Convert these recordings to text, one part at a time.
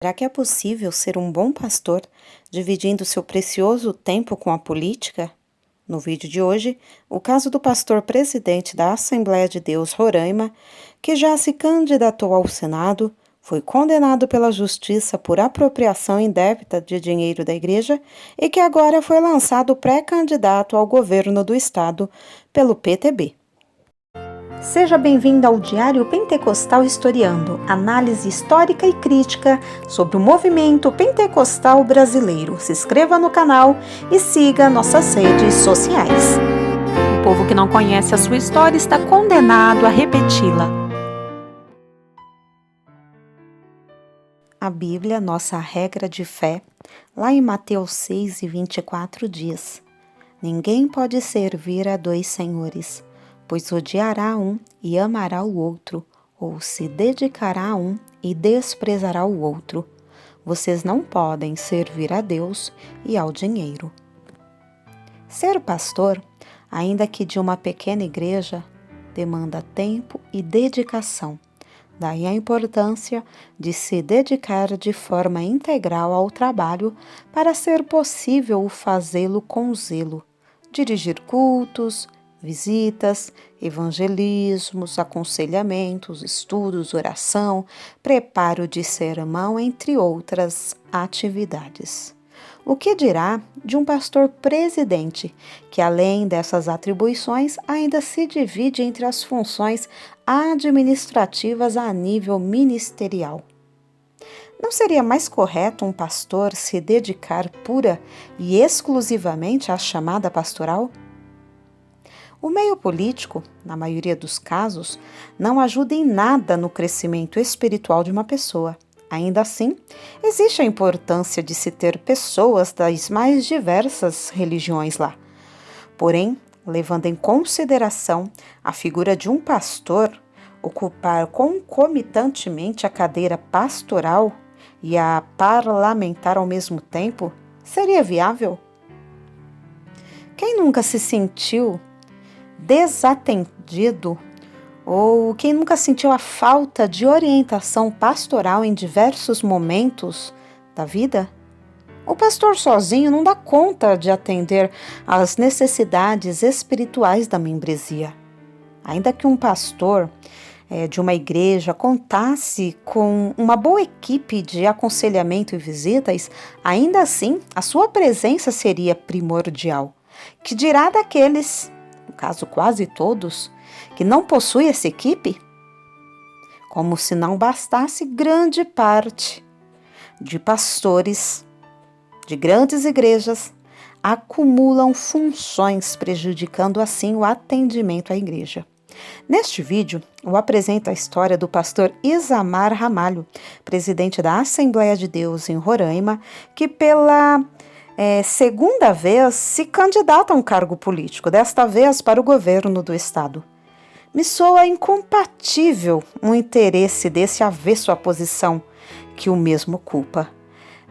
Será que é possível ser um bom pastor dividindo seu precioso tempo com a política? No vídeo de hoje, o caso do pastor presidente da Assembleia de Deus Roraima, que já se candidatou ao Senado, foi condenado pela Justiça por apropriação indébita de dinheiro da igreja e que agora foi lançado pré-candidato ao governo do estado pelo PTB. Seja bem-vindo ao Diário Pentecostal Historiando, análise histórica e crítica sobre o movimento pentecostal brasileiro. Se inscreva no canal e siga nossas redes sociais. O povo que não conhece a sua história está condenado a repeti-la. A Bíblia, nossa regra de fé, lá em Mateus 6:24 diz: Ninguém pode servir a dois senhores, pois odiará um e amará o outro, ou se dedicará a um e desprezará o outro. Vocês não podem servir a Deus e ao dinheiro. Ser pastor, ainda que de uma pequena igreja, demanda tempo e dedicação. Daí a importância de se dedicar de forma integral ao trabalho para ser possível fazê-lo com zelo, dirigir cultos, visitas, evangelismos, aconselhamentos, estudos, oração, preparo de sermão, entre outras atividades. O que dirá de um pastor presidente, que além dessas atribuições ainda se divide entre as funções administrativas a nível ministerial? Não seria mais correto um pastor se dedicar pura e exclusivamente à chamada pastoral? O meio político, na maioria dos casos, não ajuda em nada no crescimento espiritual de uma pessoa. Ainda assim, existe a importância de se ter pessoas das mais diversas religiões lá. Porém, levando em consideração a figura de um pastor, ocupar concomitantemente a cadeira pastoral e a parlamentar ao mesmo tempo, seria viável? Quem nunca se sentiu desatendido ou quem nunca sentiu a falta de orientação pastoral em diversos momentos da vida? O pastor sozinho não dá conta de atender às necessidades espirituais da membresia. Ainda que um pastor de uma igreja contasse com uma boa equipe de aconselhamento e visitas, ainda assim a sua presença seria primordial. Que dirá daqueles, no caso quase todos, que não possuem essa equipe? Como se não bastasse, grande parte de pastores de grandes igrejas acumulam funções, prejudicando assim o atendimento à igreja. Neste vídeo, eu apresento a história do pastor Isamar Ramalho, presidente da Assembleia de Deus em Roraima, que pela segunda vez se candidata a um cargo político, desta vez para o governo do estado. Me soa incompatível um interesse desse avesso à posição que o mesmo ocupa.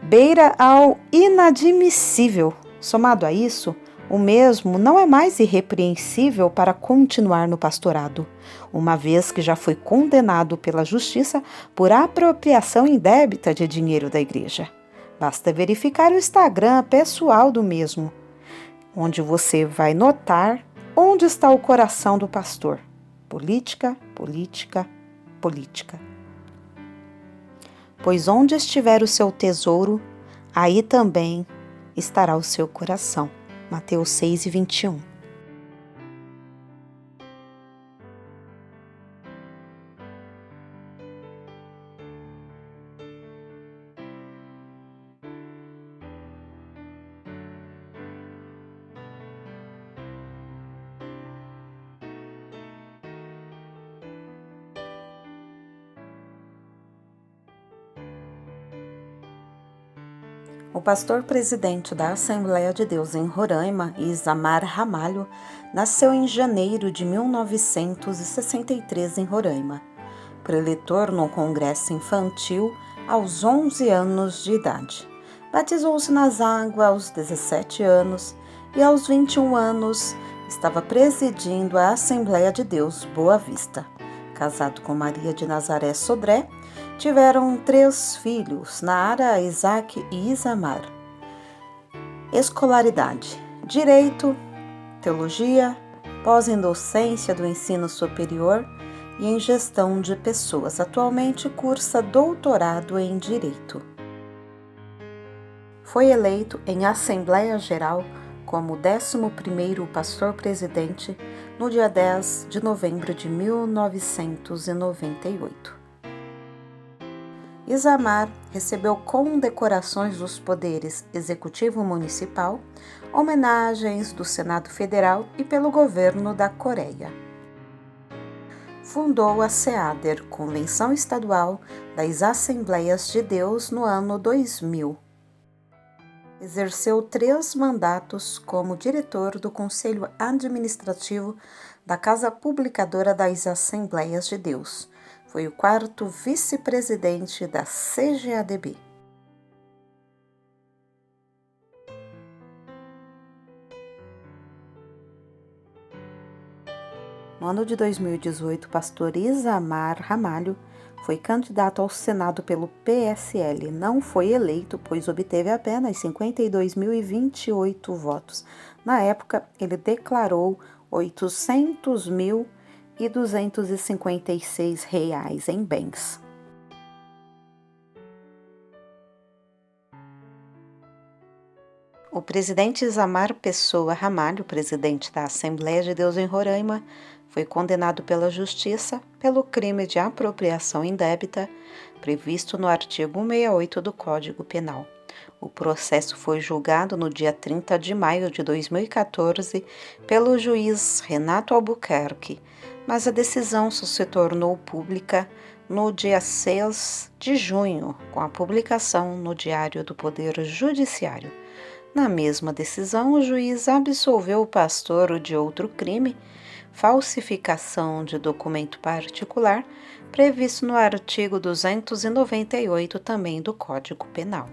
Beira ao inadmissível. Somado a isso, o mesmo não é mais irrepreensível para continuar no pastorado, uma vez que já foi condenado pela justiça por apropriação indébita de dinheiro da igreja. Basta verificar o Instagram pessoal do mesmo, onde você vai notar onde está o coração do pastor. Política, política, política. Pois onde estiver o seu tesouro, aí também estará o seu coração. Mateus 6:21. O pastor presidente da Assembleia de Deus em Roraima, Isamar Ramalho, nasceu em janeiro de 1963 em Roraima. Preletor no congresso infantil aos 11 anos de idade. Batizou-se nas águas aos 17 anos e aos 21 anos estava presidindo a Assembleia de Deus Boa Vista. Casado com Maria de Nazaré Sodré, Tiveram 3 filhos, Nara, Isaac e Isamar. Escolaridade: Direito, Teologia, pós em Docência do Ensino Superior e em Gestão de Pessoas. Atualmente cursa doutorado em Direito. Foi eleito em Assembleia Geral como 11º pastor-presidente no dia 10 de novembro de 1998. Isamar recebeu condecorações dos poderes Executivo Municipal, homenagens do Senado Federal e pelo governo da Coreia. Fundou a SEADER, Convenção Estadual das Assembleias de Deus, no ano 2000. Exerceu 3 mandatos como diretor do Conselho Administrativo da Casa Publicadora das Assembleias de Deus. Foi o 4º vice-presidente da CGADB. No ano de 2018, pastor Isamar Ramalho foi candidato ao Senado pelo PSL. Não foi eleito, pois obteve apenas 52.028 votos. Na época, ele declarou R$ 800.256 em bens. O presidente Isamar Pessoa Ramalho, presidente da Assembleia de Deus em Roraima, foi condenado pela Justiça pelo crime de apropriação indébita previsto no artigo 168 do Código Penal. O processo foi julgado no dia 30 de maio de 2014 pelo juiz Renato Albuquerque, mas a decisão só se tornou pública no dia 6 de junho, com a publicação no Diário do Poder Judiciário. Na mesma decisão, o juiz absolveu o pastor de outro crime, falsificação de documento particular, previsto no artigo 298 também do Código Penal.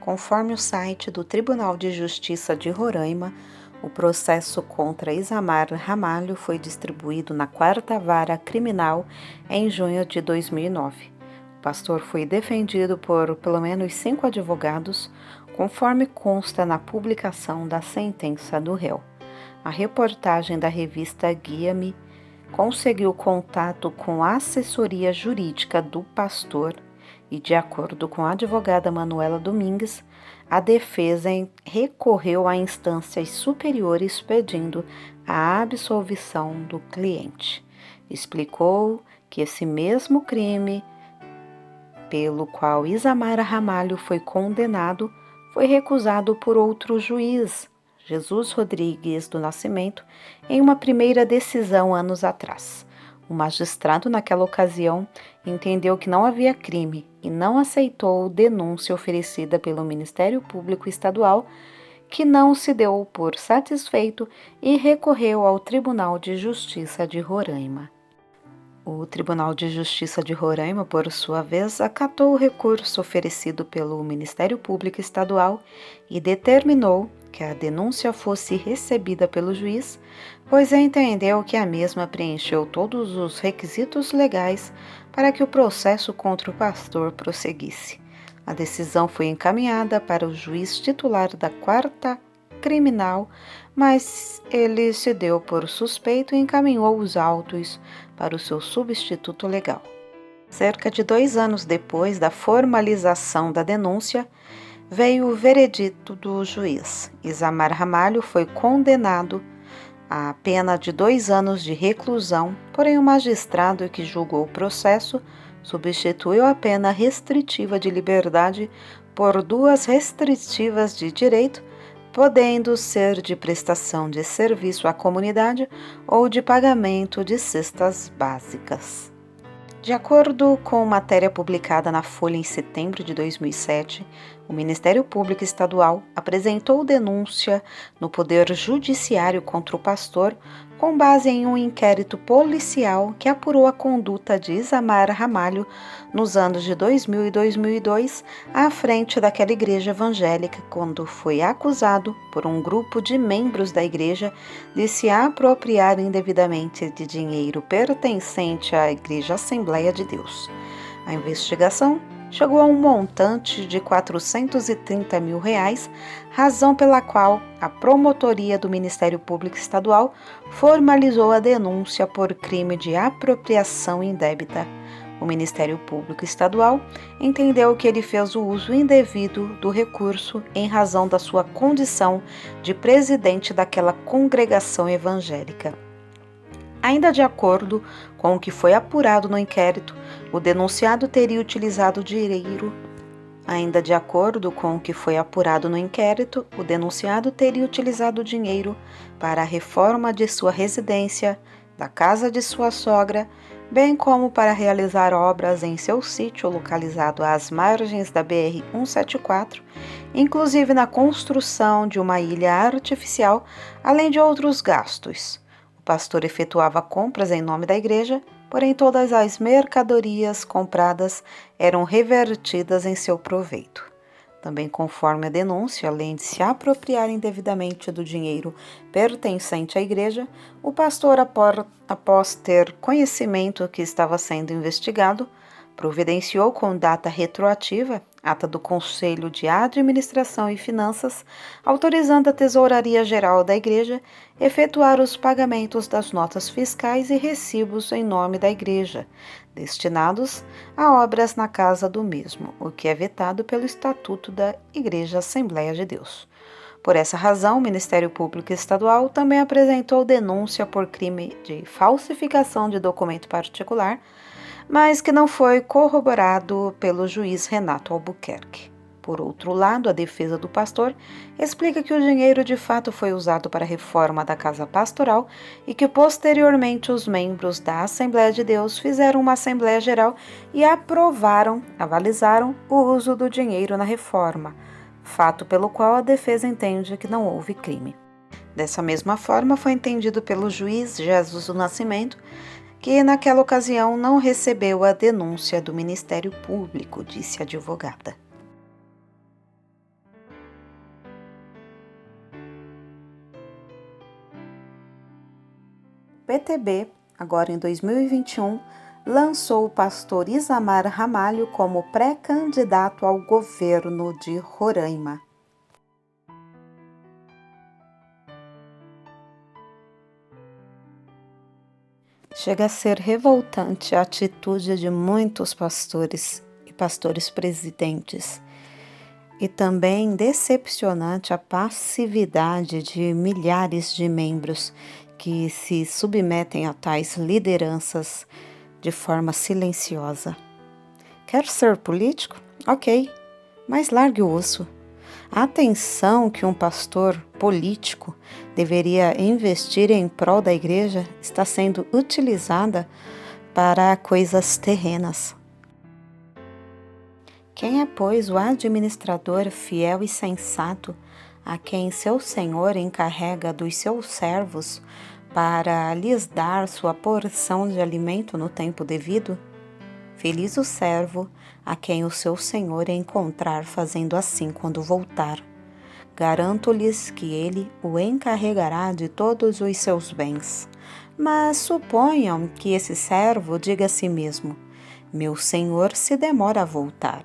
Conforme o site do Tribunal de Justiça de Roraima, o processo contra Isamar Ramalho foi distribuído na 4ª Vara Criminal em junho de 2009. O pastor foi defendido por pelo menos 5 advogados, conforme consta na publicação da sentença do réu. A reportagem da revista Guia-me conseguiu contato com a assessoria jurídica do pastor e, de acordo com a advogada Manuela Domingues, a defesa recorreu a instâncias superiores pedindo a absolvição do cliente. Explicou que esse mesmo crime pelo qual Isamar Ramalho foi condenado foi recusado por outro juiz, Jesus Rodrigues do Nascimento, em uma primeira decisão anos atrás. O magistrado, naquela ocasião, entendeu que não havia crime e não aceitou denúncia oferecida pelo Ministério Público Estadual, que não se deu por satisfeito e recorreu ao Tribunal de Justiça de Roraima. O Tribunal de Justiça de Roraima, por sua vez, acatou o recurso oferecido pelo Ministério Público Estadual e determinou que a denúncia fosse recebida pelo juiz, pois entendeu que a mesma preencheu todos os requisitos legais para que o processo contra o pastor prosseguisse. A decisão foi encaminhada para o juiz titular da 4ª Criminal, mas ele se deu por suspeito e encaminhou os autos para o seu substituto legal. Cerca de 2 anos depois da formalização da denúncia, veio o veredito do juiz. Isamar Ramalho foi condenado a pena de 2 anos de reclusão, porém o magistrado que julgou o processo substituiu a pena restritiva de liberdade por 2 restritivas de direito, podendo ser de prestação de serviço à comunidade ou de pagamento de cestas básicas. De acordo com matéria publicada na Folha em setembro de 2007, o Ministério Público Estadual apresentou denúncia no Poder Judiciário contra o pastor com base em um inquérito policial que apurou a conduta de Isamar Ramalho nos anos de 2000 e 2002 à frente daquela igreja evangélica, quando foi acusado por um grupo de membros da igreja de se apropriar indevidamente de dinheiro pertencente à Igreja Assembleia de Deus. A investigação chegou a um montante de R$ 430 mil, razão pela qual a Promotoria do Ministério Público Estadual formalizou a denúncia por crime de apropriação indébita. O Ministério Público Estadual entendeu que ele fez o uso indevido do recurso em razão da sua condição de presidente daquela congregação evangélica. Ainda de acordo com o que foi apurado no inquérito, o denunciado teria utilizado dinheiro. Para a reforma de sua residência, da casa de sua sogra, bem como para realizar obras em seu sítio localizado às margens da BR-174, inclusive na construção de uma ilha artificial, além de outros gastos. O pastor efetuava compras em nome da igreja, porém todas as mercadorias compradas eram revertidas em seu proveito. Também conforme a denúncia, além de se apropriar indevidamente do dinheiro pertencente à igreja, o pastor, após ter conhecimento que estava sendo investigado, providenciou com data retroativa ata do Conselho de Administração e Finanças, autorizando a Tesouraria Geral da Igreja efetuar os pagamentos das notas fiscais e recibos em nome da Igreja, destinados a obras na casa do mesmo, o que é vetado pelo Estatuto da Igreja Assembleia de Deus. Por essa razão, o Ministério Público Estadual também apresentou denúncia por crime de falsificação de documento particular, mas que não foi corroborado pelo juiz Renato Albuquerque. Por outro lado, a defesa do pastor explica que o dinheiro de fato foi usado para a reforma da casa pastoral e que posteriormente os membros da Assembleia de Deus fizeram uma Assembleia Geral e avalizaram o uso do dinheiro na reforma, fato pelo qual a defesa entende que não houve crime. Dessa mesma forma, foi entendido pelo juiz Jesus do Nascimento que naquela ocasião não recebeu a denúncia do Ministério Público, disse a advogada. O PTB, agora em 2021, lançou o pastor Isamar Ramalho como pré-candidato ao governo de Roraima. Chega a ser revoltante a atitude de muitos pastores e pastores presidentes, e também decepcionante a passividade de milhares de membros que se submetem a tais lideranças de forma silenciosa. Quer ser político? Ok, mas largue o osso. A atenção que um pastor político deveria investir em prol da igreja está sendo utilizada para coisas terrenas. Quem é, pois, o administrador fiel e sensato a quem seu senhor encarrega dos seus servos para lhes dar sua porção de alimento no tempo devido? Feliz o servo a quem o seu senhor encontrar fazendo assim quando voltar. Garanto-lhes que ele o encarregará de todos os seus bens. Mas suponham que esse servo diga a si mesmo: meu senhor se demora a voltar.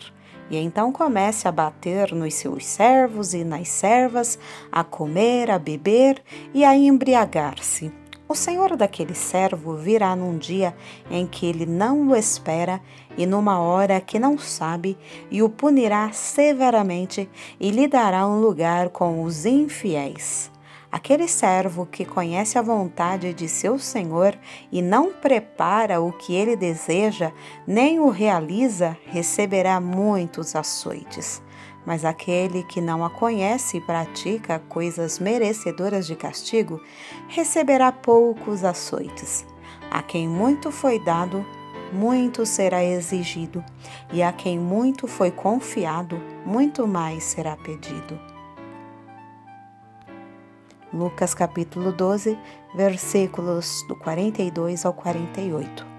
E então comece a bater nos seus servos e nas servas, a comer, a beber e a embriagar-se. O senhor daquele servo virá num dia em que ele não o espera e numa hora que não sabe, e o punirá severamente e lhe dará um lugar com os infiéis. Aquele servo que conhece a vontade de seu senhor e não prepara o que ele deseja, nem o realiza, receberá muitos açoites. Mas aquele que não a conhece e pratica coisas merecedoras de castigo, receberá poucos açoites. A quem muito foi dado, muito será exigido, e a quem muito foi confiado, muito mais será pedido. Lucas capítulo 12, versículos do 42 ao 48.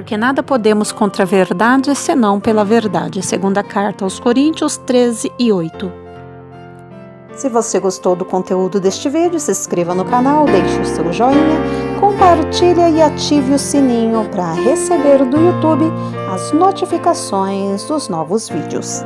Porque nada podemos contra a verdade, senão pela verdade. Segunda carta aos Coríntios 13:8. Se você gostou do conteúdo deste vídeo, se inscreva no canal, deixe o seu joinha, compartilhe e ative o sininho para receber do YouTube as notificações dos novos vídeos.